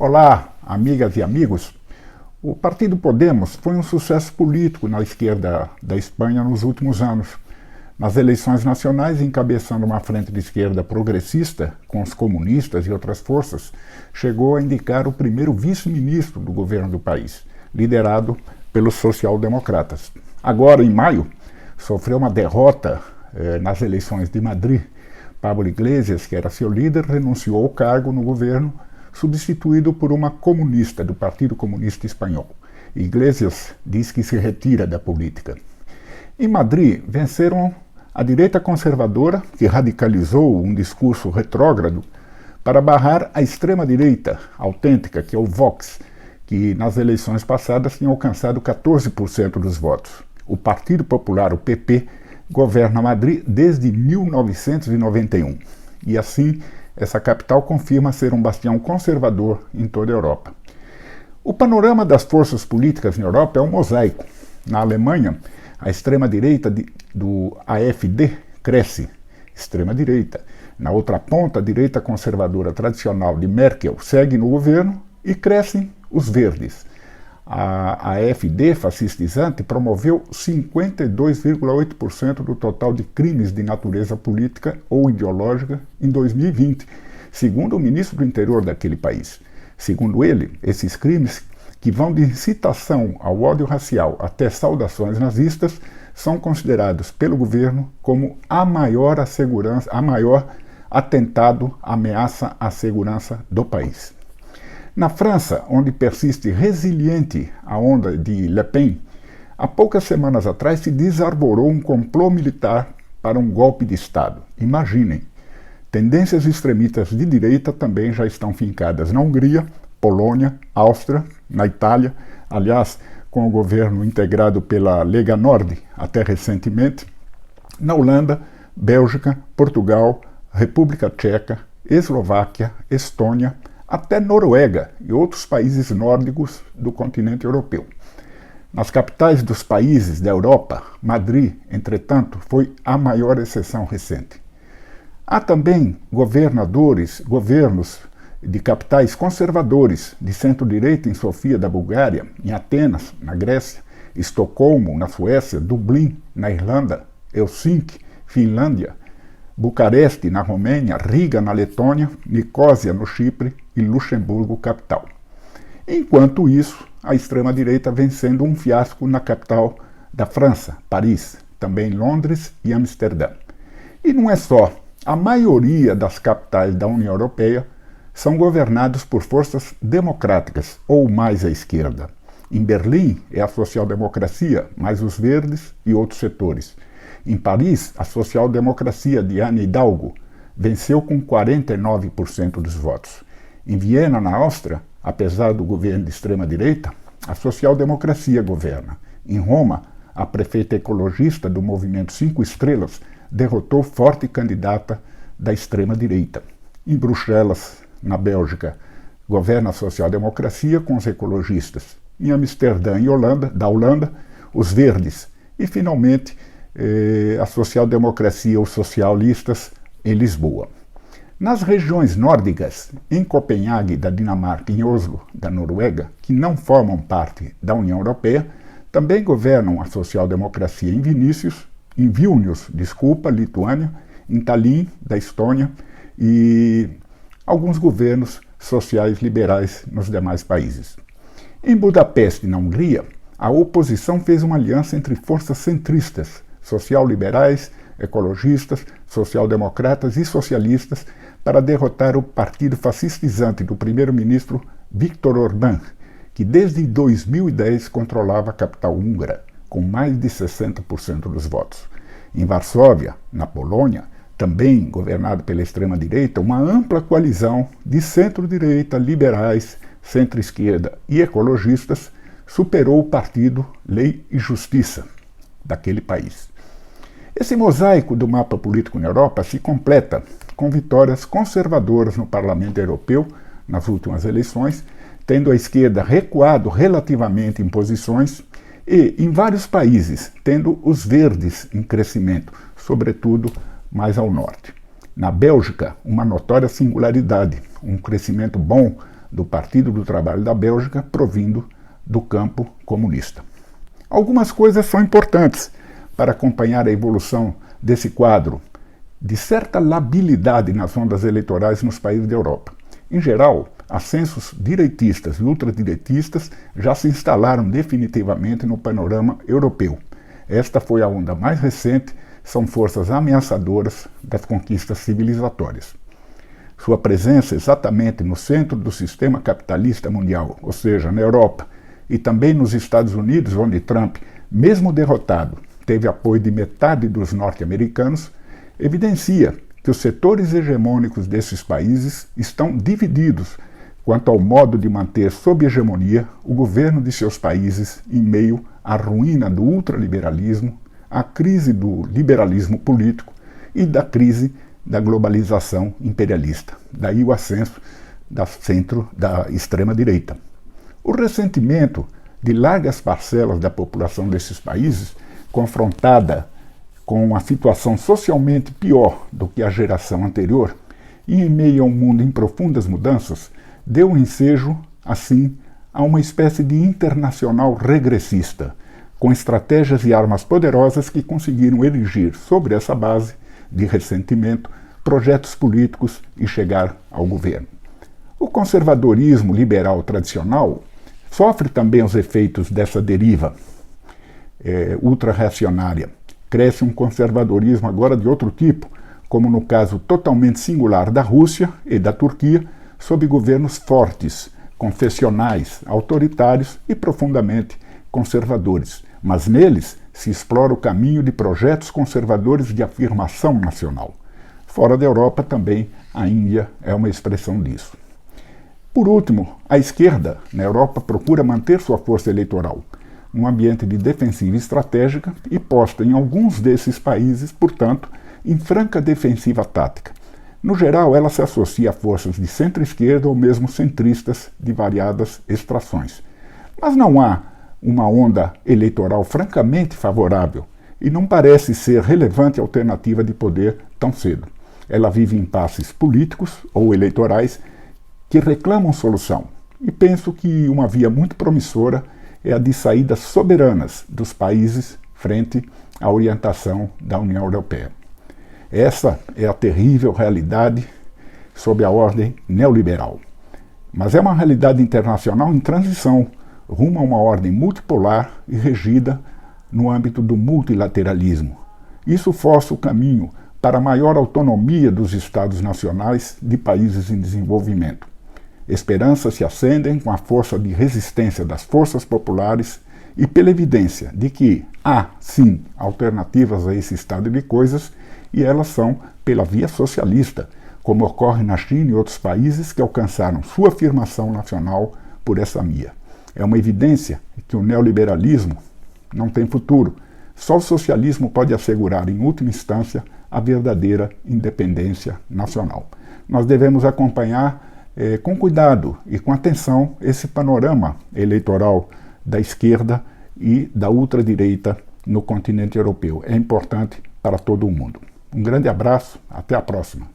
Olá, amigas e amigos. O Partido Podemos foi um sucesso político na esquerda da Espanha nos últimos anos. Nas eleições nacionais, encabeçando uma frente de esquerda progressista, com os comunistas e outras forças, chegou a indicar o primeiro vice-ministro do governo do país, liderado pelos social-democratas. Agora, em maio, sofreu uma derrota nas eleições de Madrid. Pablo Iglesias, que era seu líder, renunciou ao cargo no governo, substituído por uma comunista do Partido Comunista Espanhol. Iglesias diz que se retira da política. Em Madrid, venceram a direita conservadora, que radicalizou um discurso retrógrado, para barrar a extrema-direita autêntica, que é o Vox, que nas eleições passadas tinha alcançado 14% dos votos. O Partido Popular, o PP, governa Madrid desde 1991. E assim, essa capital confirma ser um bastião conservador em toda a Europa. O panorama das forças políticas na Europa é um mosaico. Na Alemanha, a extrema-direita do AfD cresce, extrema-direita. Na outra ponta, a direita conservadora tradicional de Merkel segue no governo e crescem os verdes. A AfD, fascistizante, promoveu 52,8% do total de crimes de natureza política ou ideológica em 2020, segundo o ministro do Interior daquele país. Segundo ele, esses crimes, que vão de incitação ao ódio racial até saudações nazistas, são considerados pelo governo como a maior atentado, ameaça à segurança do país. Na França, onde persiste resiliente a onda de Le Pen, há poucas semanas atrás se desarvorou um complô militar para um golpe de Estado. Imaginem, tendências extremistas de direita também já estão fincadas na Hungria, Polônia, Áustria, na Itália, aliás, com o governo integrado pela Lega Nord até recentemente, na Holanda, Bélgica, Portugal, República Tcheca, Eslováquia, Estônia, até Noruega e outros países nórdicos do continente europeu. Nas capitais dos países da Europa, Madrid, entretanto, foi a maior exceção recente. Há também governos de capitais conservadores de centro-direita em Sofia, da Bulgária, em Atenas, na Grécia, Estocolmo, na Suécia, Dublin, na Irlanda, Helsinki, Finlândia, Bucareste, na Romênia, Riga, na Letônia, Nicósia, no Chipre e Luxemburgo, capital. Enquanto isso, a extrema-direita vem sendo um fiasco na capital da França, Paris, também Londres e Amsterdã. E não é só. A maioria das capitais da União Europeia são governados por forças democráticas ou mais à esquerda. Em Berlim é a social-democracia, mais os verdes e outros setores. Em Paris, a social-democracia de Anne Hidalgo venceu com 49% dos votos. Em Viena, na Áustria, apesar do governo de extrema-direita, a social-democracia governa. Em Roma, a prefeita ecologista do movimento 5 Estrelas derrotou forte candidata da extrema-direita. Em Bruxelas, na Bélgica, governa a social-democracia com os ecologistas. Em Amsterdã e da Holanda, os verdes. E, finalmente, a social-democracia, os socialistas, em Lisboa. Nas regiões nórdicas, em Copenhague, da Dinamarca, e em Oslo, da Noruega, que não formam parte da União Europeia, também governam a social-democracia em Vilnius, Lituânia, em Tallinn, da Estônia, e alguns governos sociais liberais nos demais países. Em Budapeste, na Hungria, a oposição fez uma aliança entre forças centristas, social-liberais, ecologistas, social-democratas e socialistas para derrotar o partido fascistizante do primeiro-ministro Viktor Orbán, que desde 2010 controlava a capital húngara, com mais de 60% dos votos. Em Varsóvia, na Polônia, também governado pela extrema-direita, uma ampla coalizão de centro-direita, liberais, centro-esquerda e ecologistas superou o partido Lei e Justiça daquele país. Esse mosaico do mapa político na Europa se completa com vitórias conservadoras no Parlamento Europeu nas últimas eleições, tendo a esquerda recuado relativamente em posições e, em vários países, tendo os verdes em crescimento, sobretudo mais ao norte. Na Bélgica, uma notória singularidade, um crescimento bom do Partido do Trabalho da Bélgica, provindo do campo comunista. Algumas coisas são importantes para acompanhar a evolução desse quadro de certa labilidade nas ondas eleitorais nos países da Europa. Em geral, ascensos direitistas e ultradireitistas já se instalaram definitivamente no panorama europeu. Esta foi a onda mais recente, são forças ameaçadoras das conquistas civilizatórias. Sua presença exatamente no centro do sistema capitalista mundial, ou seja, na Europa, e também nos Estados Unidos, onde Trump, mesmo derrotado, teve apoio de metade dos norte-americanos, evidencia que os setores hegemônicos desses países estão divididos quanto ao modo de manter sob hegemonia o governo de seus países em meio à ruína do ultraliberalismo, à crise do liberalismo político e da crise da globalização imperialista. Daí o ascenso da extrema-direita. O ressentimento de largas parcelas da população desses países, confrontada com uma situação socialmente pior do que a geração anterior, e em meio a um mundo em profundas mudanças, deu ensejo, assim, a uma espécie de internacional regressista, com estratégias e armas poderosas que conseguiram erigir sobre essa base de ressentimento projetos políticos e chegar ao governo. O conservadorismo liberal tradicional sofre também os efeitos dessa deriva ultra-reacionária. Cresce um conservadorismo agora de outro tipo, como no caso totalmente singular da Rússia e da Turquia, sob governos fortes, confessionais, autoritários e profundamente conservadores. Mas neles se explora o caminho de projetos conservadores de afirmação nacional. Fora da Europa também a Índia é uma expressão disso. Por último, a esquerda na Europa procura manter sua força eleitoral num ambiente de defensiva estratégica e posta em alguns desses países, portanto, em franca defensiva tática. No geral, ela se associa a forças de centro-esquerda ou mesmo centristas de variadas extrações. Mas não há uma onda eleitoral francamente favorável e não parece ser relevante alternativa de poder tão cedo. Ela vive impasses políticos ou eleitorais que reclamam solução, e penso que uma via muito promissora é a de saídas soberanas dos países frente à orientação da União Europeia. Essa é a terrível realidade sob a ordem neoliberal. Mas é uma realidade internacional em transição rumo a uma ordem multipolar e regida no âmbito do multilateralismo. Isso força o caminho para a maior autonomia dos Estados nacionais de países em desenvolvimento. Esperanças se acendem com a força de resistência das forças populares e pela evidência de que há, sim, alternativas a esse estado de coisas, e elas são pela via socialista, como ocorre na China e outros países que alcançaram sua afirmação nacional por essa via. É uma evidência que o neoliberalismo não tem futuro. Só o socialismo pode assegurar, em última instância, a verdadeira independência nacional. Nós devemos acompanhar com cuidado e com atenção esse panorama eleitoral da esquerda e da ultradireita no continente europeu. É importante para todo o mundo. Um grande abraço, até a próxima.